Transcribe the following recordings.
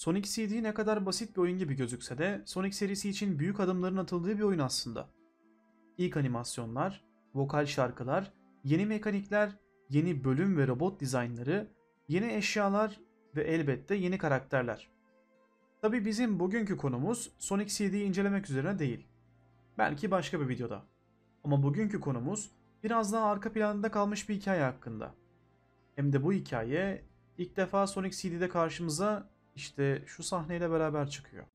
Sonic CD ne kadar basit bir oyun gibi gözükse de Sonic serisi için büyük adımların atıldığı bir oyun aslında. İlk animasyonlar, vokal şarkılar, yeni mekanikler, yeni bölüm ve robot dizaynları, yeni eşyalar ve elbette yeni karakterler. Tabi bizim bugünkü konumuz Sonic CD'yi incelemek üzerine değil. Belki başka bir videoda. Ama bugünkü konumuz biraz daha arka planda kalmış bir hikaye hakkında. Hem de bu hikaye ilk defa Sonic CD'de karşımıza işte şu sahneyle beraber çıkıyor.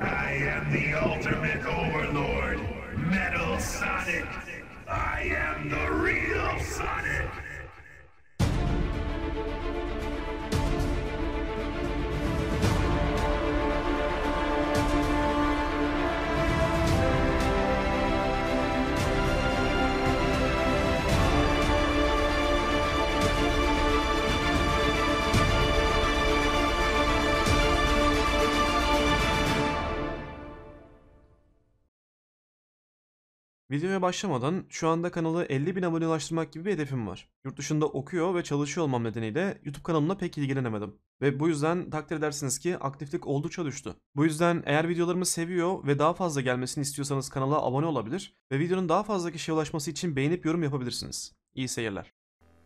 I am the ultimate overlord, Metal Sonic. I am the real Sonic. Videoya başlamadan şu anda kanalı 50.000 abone ulaştırmak gibi bir hedefim var. Yurt dışında okuyor ve çalışıyor olmam nedeniyle YouTube kanalımla pek ilgilenemedim. Ve bu yüzden takdir edersiniz ki aktiflik oldukça düştü. Bu yüzden eğer videolarımı seviyor ve daha fazla gelmesini istiyorsanız kanala abone olabilir ve videonun daha fazla kişiye ulaşması için beğenip yorum yapabilirsiniz. İyi seyirler.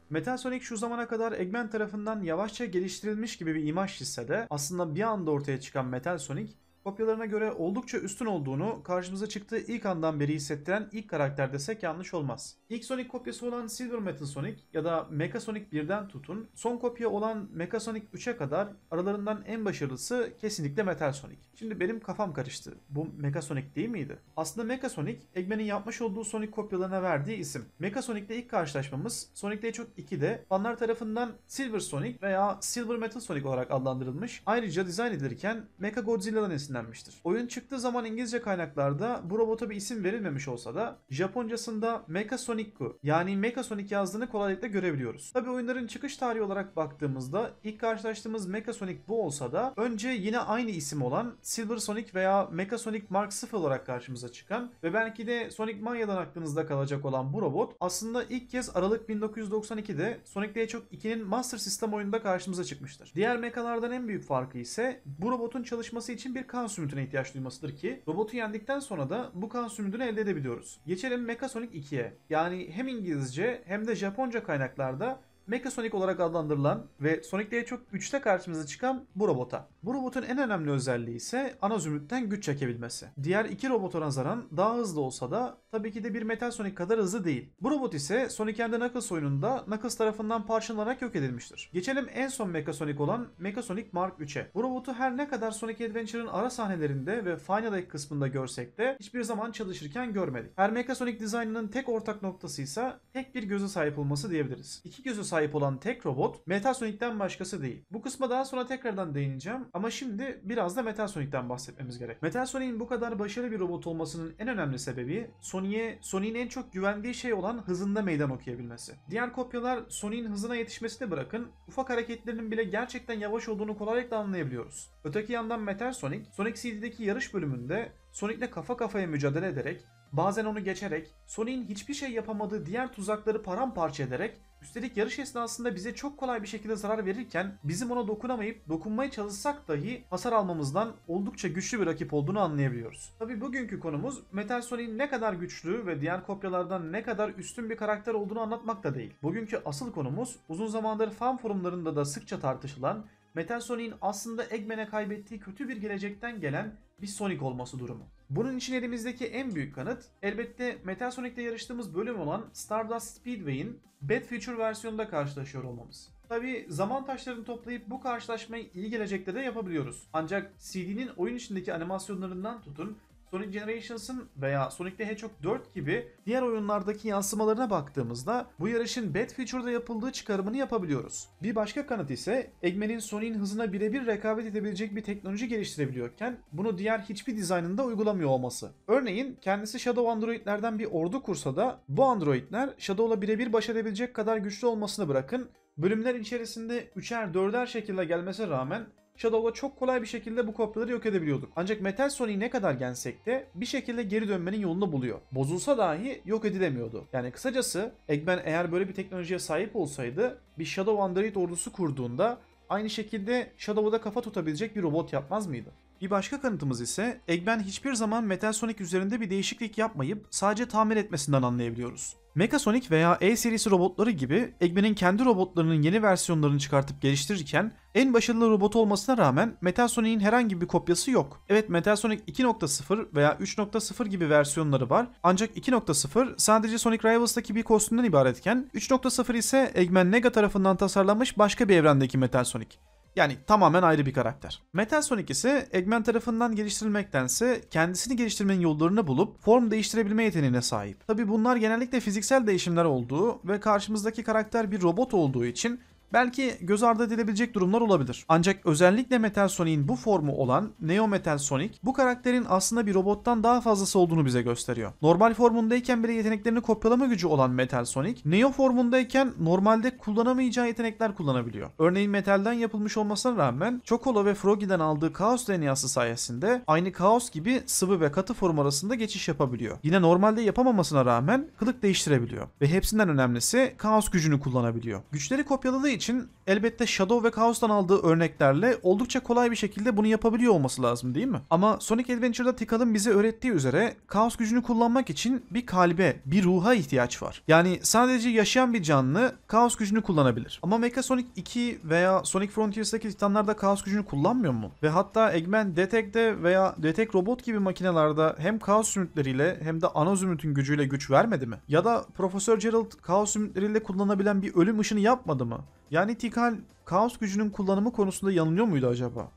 Metal Sonic şu zamana kadar Eggman tarafından yavaşça geliştirilmiş gibi bir imaj çizse de aslında bir anda ortaya çıkan Metal Sonic, kopyalarına göre oldukça üstün olduğunu karşımıza çıktığı ilk andan beri hissettiren ilk karakter desek yanlış olmaz. İlk Sonic kopyası olan Silver Metal Sonic ya da Mecha Sonic 1'den tutun, son kopya olan Mecha Sonic 3'e kadar aralarından en başarılısı kesinlikle Metal Sonic. Şimdi benim kafam karıştı. Bu Mecha Sonic değil miydi? Aslında Mecha Sonic, Eggman'in yapmış olduğu Sonic kopyalarına verdiği isim. Mecha Sonic'le ilk karşılaşmamız Sonic the Hedgehog 2'de fanlar tarafından Silver Sonic veya Silver Metal Sonic olarak adlandırılmış. Ayrıca dizayn edilirken Mecha Godzilla'dan esinlenmiştir. Oyun çıktığı zaman İngilizce kaynaklarda bu robota bir isim verilmemiş olsa da Japoncasında Mecha Sonicku yani Mecha Sonic yazdığını kolaylıkla görebiliyoruz. Tabi oyunların çıkış tarihi olarak baktığımızda ilk karşılaştığımız Mecha Sonic bu olsa da önce yine aynı isim olan Silver Sonic veya Mecha Sonic Mark 0 olarak karşımıza çıkan ve belki de Sonic Mania'dan aklınızda kalacak olan bu robot aslında ilk kez Aralık 1992'de Sonic the Hedgehog 2'nin Master System oyununda karşımıza çıkmıştır. Diğer mechalardan en büyük farkı ise bu robotun çalışması için bir kan sümüğüne ihtiyaç duymasıdır ki robotu yendikten sonra da bu kan sümüğünü elde edebiliyoruz. Geçelim Mecha Sonic 2'ye. Yani hem İngilizce hem de Japonca kaynaklarda Mecha Sonic olarak adlandırılan ve Sonic the Hedgehog 3'te karşımıza çıkan bu robota. Bu robotun en önemli özelliği ise ana zümrütten güç çekebilmesi. Diğer iki robota nazaran daha hızlı olsa da tabii ki de bir Metal Sonic kadar hızlı değil. Bu robot ise Sonic and the Knuckles oyununda Knuckles tarafından parçalanarak yok edilmiştir. Geçelim en son Mecha Sonic olan Mecha Sonic Mark 3'e. Bu robotu her ne kadar Sonic Adventure'ın ara sahnelerinde ve Final Egg kısmında görsek de hiçbir zaman çalışırken görmedik. Her Mecha Sonic dizaynının tek ortak noktası ise tek bir göze sahip olması diyebiliriz. İki göze sahip olan tek robot Metal Sonic'ten başkası değil. Bu kısma daha sonra tekrardan değineceğim ama şimdi biraz da Metal Sonic'ten bahsetmemiz gerek. Metal Sonic'in bu kadar başarılı bir robot olmasının en önemli sebebi Sonic'in en çok güvendiği şey olan hızında meydan okuyabilmesi. Diğer kopyalar Sonic'in hızına yetişmesine bırakın, ufak hareketlerinin bile gerçekten yavaş olduğunu kolaylıkla anlayabiliyoruz. Öteki yandan Metal Sonic CD'deki yarış bölümünde Sonic'le kafa kafaya mücadele ederek, bazen onu geçerek, Sonic'in hiçbir şey yapamadığı diğer tuzakları paramparça ederek, üstelik yarış esnasında bize çok kolay bir şekilde zarar verirken bizim ona dokunamayıp dokunmaya çalışsak dahi hasar almamızdan oldukça güçlü bir rakip olduğunu anlayabiliyoruz. Tabi bugünkü konumuz Metal Sonic'in ne kadar güçlü ve diğer kopyalardan ne kadar üstün bir karakter olduğunu anlatmak da değil. Bugünkü asıl konumuz uzun zamandır fan forumlarında da sıkça tartışılan Metal Sonic'in aslında Eggman'e kaybettiği kötü bir gelecekten gelen bir Sonic olması durumu. Bunun için elimizdeki en büyük kanıt elbette Metal Sonic'te yarıştığımız bölüm olan Stardust Speedway'in Bad Future versiyonunda karşılaşıyor olmamız. Tabi zaman taşlarını toplayıp bu karşılaşmayı iyi gelecekte de yapabiliyoruz. Ancak CD'nin oyun içindeki animasyonlarından tutun Sonic Generations'ın veya Sonic the Hedgehog 4 gibi diğer oyunlardaki yansımalarına baktığımızda bu yarışın Bad Future'da yapıldığı çıkarımını yapabiliyoruz. Bir başka kanıt ise Eggman'in Sonic'in hızına birebir rekabet edebilecek bir teknoloji geliştirebiliyorken bunu diğer hiçbir dizaynında uygulamıyor olması. Örneğin kendisi Shadow Android'lerden bir ordu kursa da bu androidler Shadow'la birebir baş edebilecek kadar güçlü olmasını bırakın, bölümler içerisinde 3'er 4'er şekilde gelmesine rağmen Shadow'la çok kolay bir şekilde bu kopyaları yok edebiliyorduk. Ancak Metal Sonic'i ne kadar gensek de bir şekilde geri dönmenin yolunu buluyor. Bozulsa dahi yok edilemiyordu. Yani kısacası Eggman eğer böyle bir teknolojiye sahip olsaydı bir Shadow Android ordusu kurduğunda aynı şekilde Shadow'a da kafa tutabilecek bir robot yapmaz mıydı? Bir başka kanıtımız ise Eggman hiçbir zaman Metal Sonic üzerinde bir değişiklik yapmayıp sadece tamir etmesinden anlayabiliyoruz. Mecha Sonic veya E serisi robotları gibi Eggman'in kendi robotlarının yeni versiyonlarını çıkartıp geliştirirken en başarılı robot olmasına rağmen Metal Sonic'in herhangi bir kopyası yok. Evet, Metal Sonic 2.0 veya 3.0 gibi versiyonları var ancak 2.0 sadece Sonic Rivals'taki bir kostümden ibaretken 3.0 ise Eggman Nega tarafından tasarlanmış başka bir evrendeki Metal Sonic. Yani tamamen ayrı bir karakter. Metal Sonic ise Eggman tarafından geliştirilmektense kendisini geliştirmenin yollarını bulup form değiştirebilme yeteneğine sahip. Tabi bunlar genellikle fiziksel değişimler olduğu ve karşımızdaki karakter bir robot olduğu için belki göz ardı edilebilecek durumlar olabilir. Ancak özellikle Metal Sonic'in bu formu olan Neo Metal Sonic bu karakterin aslında bir robottan daha fazlası olduğunu bize gösteriyor. Normal formundayken bile yeteneklerini kopyalama gücü olan Metal Sonic, Neo formundayken normalde kullanamayacağı yetenekler kullanabiliyor. Örneğin metalden yapılmış olmasına rağmen Chocolo ve Froggy'den aldığı Kaos DNA'sı sayesinde aynı Kaos gibi sıvı ve katı form arasında geçiş yapabiliyor. Yine normalde yapamamasına rağmen kılık değiştirebiliyor. Ve hepsinden önemlisi Kaos gücünü kullanabiliyor. Güçleri kopyaladığı için elbette Shadow ve Chaos'tan aldığı örneklerle oldukça kolay bir şekilde bunu yapabiliyor olması lazım, değil mi? Ama Sonic Adventure'da Tical'ın bize öğrettiği üzere Chaos gücünü kullanmak için bir kalbe, bir ruha ihtiyaç var. Yani sadece yaşayan bir canlı Chaos gücünü kullanabilir. Ama Mecha Sonic 2 veya Sonic Frontiers'daki Titanlarda Chaos gücünü kullanmıyor mu? Ve hatta Eggman Detect'te veya Detect Robot gibi makinelerde hem Chaos zümrütleriyle hem de ana zümrütün gücüyle güç vermedi mi? Ya da Profesör Gerald Chaos zümrütleriyle kullanabilen bir ölüm ışını yapmadı mı? Yani Tikal, Kaos gücünün kullanımı konusunda yanılıyor muydu acaba?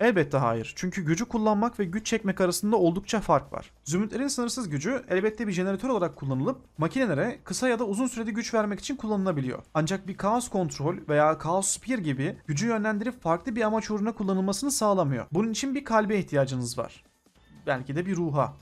Elbette hayır. Çünkü gücü kullanmak ve güç çekmek arasında oldukça fark var. Zümrütlerin sınırsız gücü elbette bir jeneratör olarak kullanılıp makinelere kısa ya da uzun sürede güç vermek için kullanılabiliyor. Ancak bir Chaos Control veya Chaos Spear gibi gücü yönlendirip farklı bir amaç uğruna kullanılmasını sağlamıyor. Bunun için bir kalbe ihtiyacınız var. Belki de bir ruha.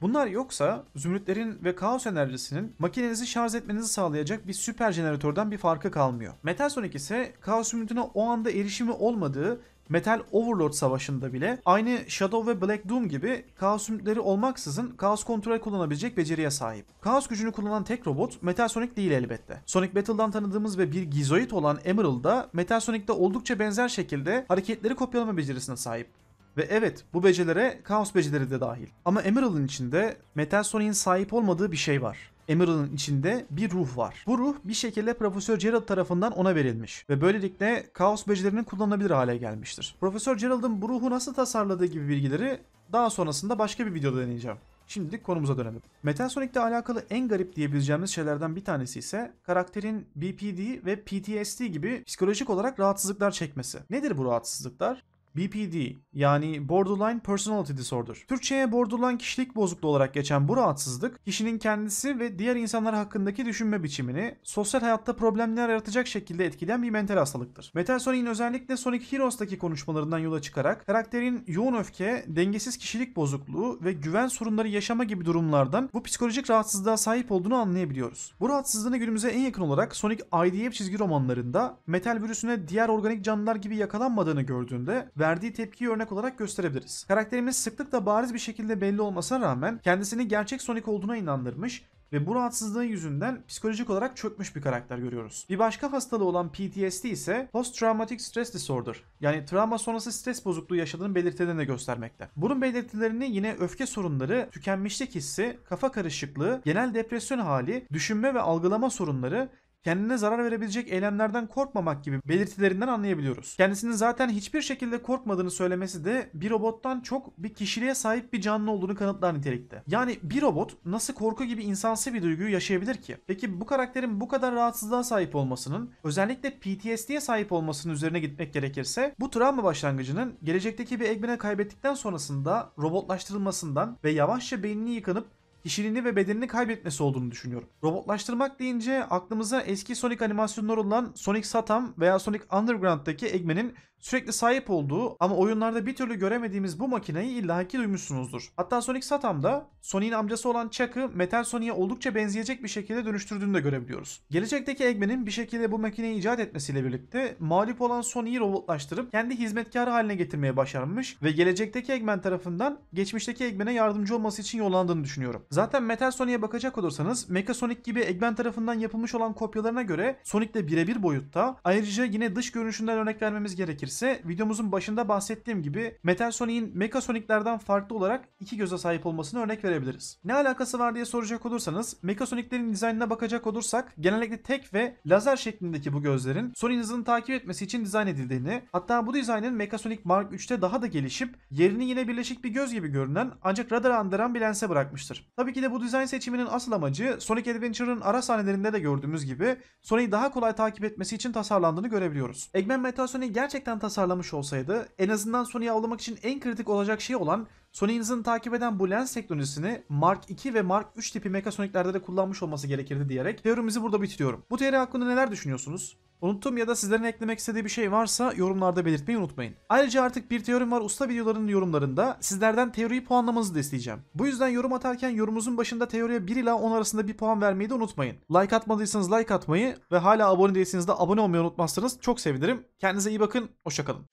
Bunlar yoksa zümrütlerin ve kaos enerjisinin makinenizi şarj etmenizi sağlayacak bir süper jeneratörden bir farkı kalmıyor. Metal Sonic ise kaos zümrütüne o anda erişimi olmadığı Metal Overlord savaşında bile aynı Shadow ve Black Doom gibi kaos zümrütleri olmaksızın kaos kontrol kullanabilecek beceriye sahip. Kaos gücünü kullanan tek robot Metal Sonic değil elbette. Sonic Battle'dan tanıdığımız ve bir gizoid olan Emerald da Metal Sonic'te oldukça benzer şekilde hareketleri kopyalama becerisine sahip. Ve evet, bu becerilere Kaos becerileri de dahil. Ama Emerald'ın içinde Metal Sonic'in sahip olmadığı bir şey var. Emerald'ın içinde bir ruh var. Bu ruh bir şekilde Profesör Gerald tarafından ona verilmiş ve böylelikle Kaos becerilerinin kullanılabilir hale gelmiştir. Profesör Gerald'ın bu ruhu nasıl tasarladığı gibi bilgileri daha sonrasında başka bir videoda deneyeceğim. Şimdilik konumuza dönelim. Metal Sonic'le alakalı en garip diyebileceğimiz şeylerden bir tanesi ise karakterin BPD ve PTSD gibi psikolojik olarak rahatsızlıklar çekmesi. Nedir bu rahatsızlıklar? BPD yani Borderline Personality Disorder. Türkçe'ye borderline kişilik bozukluğu olarak geçen bu rahatsızlık kişinin kendisi ve diğer insanlar hakkındaki düşünme biçimini sosyal hayatta problemler yaratacak şekilde etkileyen bir mental hastalıktır. Metal Sonic'in özellikle Sonic Heroes'taki konuşmalarından yola çıkarak karakterin yoğun öfke, dengesiz kişilik bozukluğu ve güven sorunları yaşama gibi durumlardan bu psikolojik rahatsızlığa sahip olduğunu anlayabiliyoruz. Bu rahatsızlığını günümüze en yakın olarak Sonic IDF çizgi romanlarında metal virüsüne diğer organik canlılar gibi yakalanmadığını gördüğünde verdiği tepkiyi örnek olarak gösterebiliriz. Karakterimiz sıklıkla bariz bir şekilde belli olmasına rağmen kendisini gerçek Sonic olduğuna inandırmış ve bu rahatsızlığı yüzünden psikolojik olarak çökmüş bir karakter görüyoruz. Bir başka hastalığı olan PTSD ise Post Traumatic Stress Disorder, yani travma sonrası stres bozukluğu yaşadığının belirtilerini de göstermekte. Bunun belirtilerini yine öfke sorunları, tükenmişlik hissi, kafa karışıklığı, genel depresyon hali, düşünme ve algılama sorunları, kendine zarar verebilecek eylemlerden korkmamak gibi belirtilerinden anlayabiliyoruz. Kendisinin zaten hiçbir şekilde korkmadığını söylemesi de bir robottan çok bir kişiliğe sahip bir canlı olduğunu kanıtlar nitelikte. Yani bir robot nasıl korku gibi insansı bir duyguyu yaşayabilir ki? Peki bu karakterin bu kadar rahatsızlığa sahip olmasının, özellikle PTSD'ye sahip olmasının üzerine gitmek gerekirse, bu travma başlangıcının gelecekteki bir Eggman'ı kaybettikten sonrasında robotlaştırılmasından ve yavaşça beynini yıkanıp kişiliğini ve bedenini kaybetmesi olduğunu düşünüyorum. Robotlaştırmak deyince aklımıza eski Sonic animasyonları olan Sonic Satam veya Sonic Underground'daki Eggman'in sürekli sahip olduğu ama oyunlarda bir türlü göremediğimiz bu makineyi illaki duymuşsunuzdur. Hatta Sonic Satam'da Sonic'in amcası olan Chuck'ı Metal Sonic'e oldukça benzeyecek bir şekilde dönüştürdüğünü de görebiliyoruz. Gelecekteki Eggman'in bir şekilde bu makineyi icat etmesiyle birlikte mağlup olan Sonic'i robotlaştırıp kendi hizmetkarı haline getirmeye başarmış ve gelecekteki Eggman tarafından geçmişteki Eggman'e yardımcı olması için yollandığını düşünüyorum. Zaten Metal Sonic'e bakacak olursanız Mecha Sonic gibi Eggman tarafından yapılmış olan kopyalarına göre Sonic'le birebir boyutta. Ayrıca yine dış görünüşünden örnek vermemiz gerekirse videomuzun başında bahsettiğim gibi Metal Sonic'in Mecha Sonic'lerden farklı olarak iki göze sahip olmasını örnek verebiliriz. Ne alakası var diye soracak olursanız Mecha Sonic'lerin dizaynına bakacak olursak genellikle tek ve lazer şeklindeki bu gözlerin Sonic'in hızını takip etmesi için dizayn edildiğini, hatta bu dizaynın Mecha Sonic Mark 3'te daha da gelişip yerini yine birleşik bir göz gibi görünen ancak radar andıran bir lense bırakmıştır. Tabii ki de bu dizayn seçiminin asıl amacı Sonic Adventure'ın ara sahnelerinde de gördüğümüz gibi Sonic'i daha kolay takip etmesi için tasarlandığını görebiliyoruz. Eggman Metal Sonic'i gerçekten tasarlamış olsaydı en azından Sonic'i avlamak için en kritik olacak şey olan Sonic'in hızını takip eden bu lens teknolojisini Mark 2 ve Mark 3 tipi Mecha Sonic'lerde de kullanmış olması gerekirdi diyerek teorimizi burada bitiriyorum. Bu teori hakkında neler düşünüyorsunuz? Unuttum ya da sizlerin eklemek istediği bir şey varsa yorumlarda belirtmeyi unutmayın. Ayrıca artık bir teorim var usta videolarının yorumlarında sizlerden teoriyi puanlamanızı da isteyeceğim. Bu yüzden yorum atarken yorumunuzun başında teoriye 1 ila 10 arasında bir puan vermeyi de unutmayın. Like atmadıysanız like atmayı ve hala abone değilseniz de abone olmayı unutmazsanız çok sevinirim. Kendinize iyi bakın, hoşça kalın.